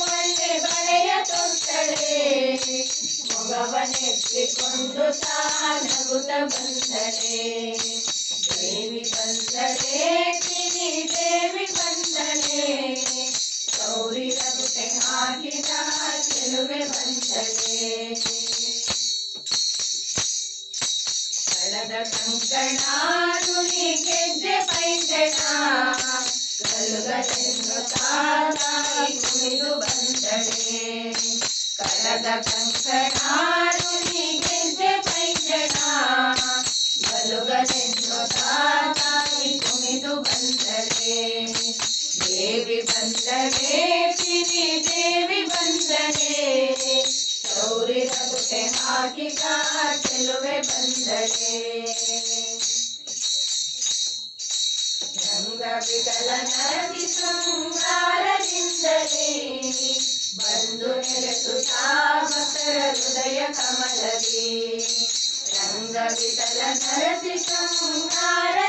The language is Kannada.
ಒಳ್ಳೆ ಬಳೆಯ ತೊಟ್ಟಳೆ ಮೊಗವನೆತ್ತಿಕೊಂಡು ನಗುತ್ತ ಬಂದಳೆ ದೇವಿ ಬಂದಳೆ ಕಿರಿ ದೇವಿ ಬಂದಳೆ ಗೌರಿ ರಗುಟೆ ಹಾಕಿದ ಚೆಲುವೆ ಬಂದಳೆ ಕಳದ ಕಂಕಣ ನುಡಿ ಗೆಜ್ಜೆ ಪೈಂಜಣ ಗಲುಗಲೆನ್ನು ತಾಯಿ ಕುಣಿದು ಬಂದಳೆ ಕಳದ ಕಂಕಣ ನುಡಿ ಗೆಜ್ಜೆ ಪೈಂಜಣ ಗಲುಗಲೆನ್ನು ತಾಯಿ ಕುಣಿದು ಬಂದಳೆ ದೇವಿ ಬಂದಳೆ ಕಿರಿ ದೇವಿ ಬಂದಳೆ ಗೌರಿ ರಗುಟೆ ಹಾಕಿದ ಚೆಲುವೆ ಬಂದಳೆ ರಂಗ ವಿಠಲ ನರಸಿ ಶೃಂಗಾರದಿಂದಲೇ ಬಂದು ನೆಲೆಸುತ್ತ ಭಕ್ತರ ಹೃದಯ ಕಮಲದಿ ರಂಗ ವಿಠಲ ನರಸಿ ಶೃಂಗಾರ